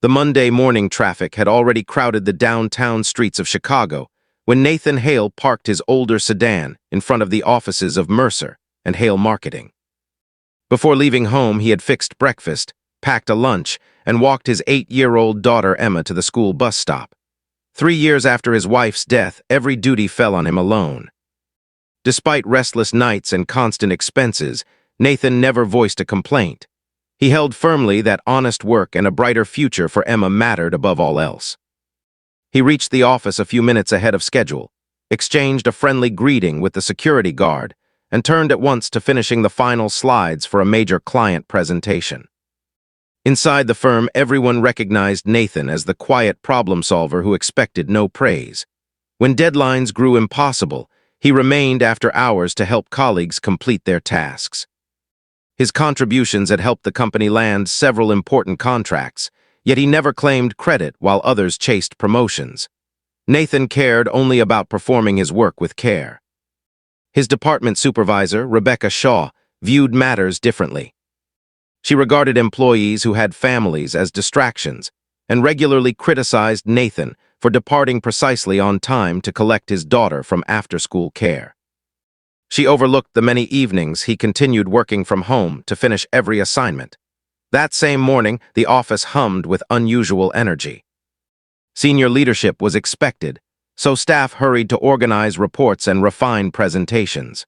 The Monday morning traffic had already crowded the downtown streets of Chicago when Nathan Hale parked his older sedan in front of the offices of Mercer and Hale Marketing. Before leaving home, he had fixed breakfast, packed a lunch, and walked his 8-year-old daughter Emma to the school bus stop. 3 years after his wife's death, every duty fell on him alone. Despite restless nights and constant expenses, Nathan never voiced a complaint. He held firmly that honest work and a brighter future for Emma mattered above all else. He reached the office a few minutes ahead of schedule, exchanged a friendly greeting with the security guard, and turned at once to finishing the final slides for a major client presentation. Inside the firm, everyone recognized Nathan as the quiet problem solver who expected no praise. When deadlines grew impossible, he remained after hours to help colleagues complete their tasks. His contributions had helped the company land several important contracts, yet he never claimed credit while others chased promotions. Nathan cared only about performing his work with care. His department supervisor, Rebecca Shaw, viewed matters differently. She regarded employees who had families as distractions and regularly criticized Nathan for departing precisely on time to collect his daughter from after-school care. She overlooked the many evenings he continued working from home to finish every assignment. That same morning, the office hummed with unusual energy. Senior leadership was expected, so staff hurried to organize reports and refine presentations.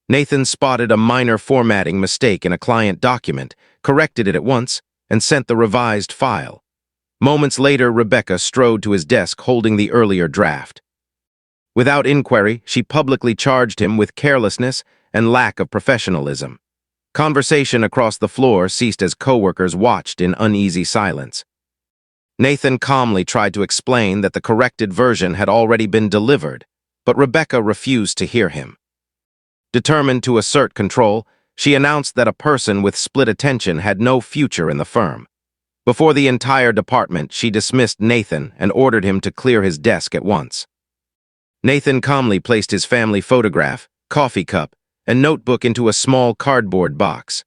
Nathan spotted a minor formatting mistake in a client document, corrected it at once, and sent the revised file. Moments later, Rebecca strode to his desk holding the earlier draft. Without inquiry, she publicly charged him with carelessness and lack of professionalism. Conversation across the floor ceased as coworkers watched in uneasy silence. Nathan calmly tried to explain that the corrected version had already been delivered, but Rebecca refused to hear him. Determined to assert control, she announced that a person with split attention had no future in the firm. Before the entire department, she dismissed Nathan and ordered him to clear his desk at once. Nathan calmly placed his family photograph, coffee cup, and notebook into a small cardboard box.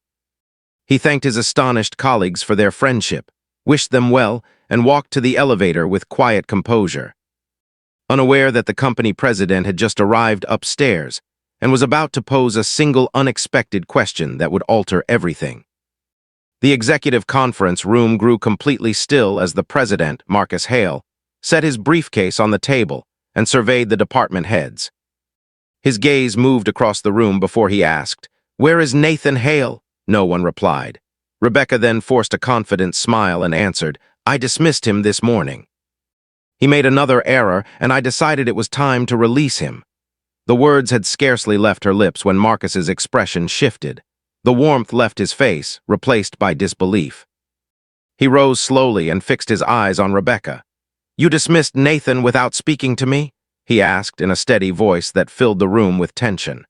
He thanked his astonished colleagues for their friendship, wished them well, and walked to the elevator with quiet composure. Unaware that the company president had just arrived upstairs and was about to pose a single unexpected question that would alter everything. The executive conference room grew completely still as the president, Marcus Hale, set his briefcase on the table and surveyed the department heads. His gaze moved across the room before he asked, "Where is Nathan Hale?" No one replied. Rebecca then forced a confident smile and answered, "I dismissed him this morning. He made another error, and I decided it was time to release him." The words had scarcely left her lips when Marcus's expression shifted. The warmth left his face, replaced by disbelief. He rose slowly and fixed his eyes on Rebecca. "You dismissed Nathan without speaking to me?" he asked in a steady voice that filled the room with tension.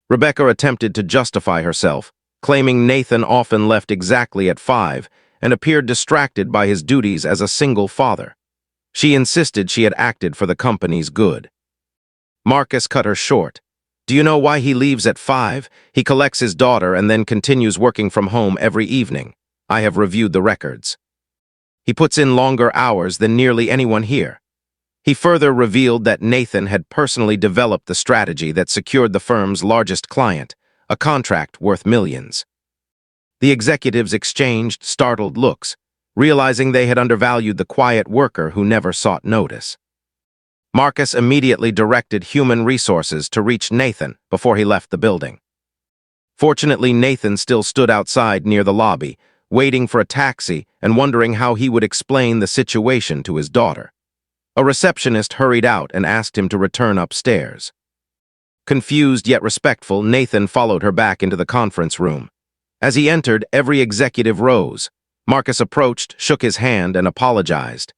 Rebecca attempted to justify herself, claiming Nathan often left exactly at 5 and appeared distracted by his duties as a single father. She insisted she had acted for the company's good. Marcus cut her short. "Do you know why he leaves at 5? He collects his daughter and then continues working from home every evening. I have reviewed the records. He puts in longer hours than nearly anyone here." He further revealed that Nathan had personally developed the strategy that secured the firm's largest client, a contract worth millions. The executives exchanged startled looks, realizing they had undervalued the quiet worker who never sought notice. Marcus immediately directed human resources to reach Nathan before he left the building. Fortunately, Nathan still stood outside near the lobby, waiting for a taxi and wondering how he would explain the situation to his daughter. A receptionist hurried out and asked him to return upstairs. Confused yet respectful, Nathan followed her back into the conference room. As he entered, every executive rose. Marcus approached, shook his hand, and apologized.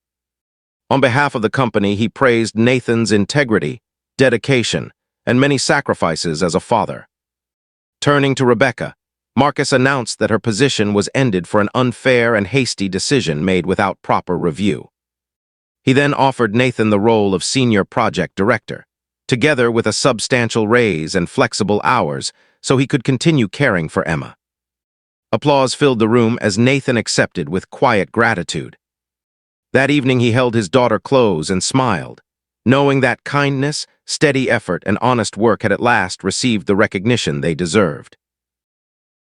On behalf of the company, he praised Nathan's integrity, dedication, and many sacrifices as a father. Turning to Rebecca, Marcus announced that her position was ended for an unfair and hasty decision made without proper review. He then offered Nathan the role of senior project director, together with a substantial raise and flexible hours so he could continue caring for Emma. Applause filled the room as Nathan accepted with quiet gratitude. That evening he held his daughter close and smiled, knowing that kindness, steady effort, and honest work had at last received the recognition they deserved.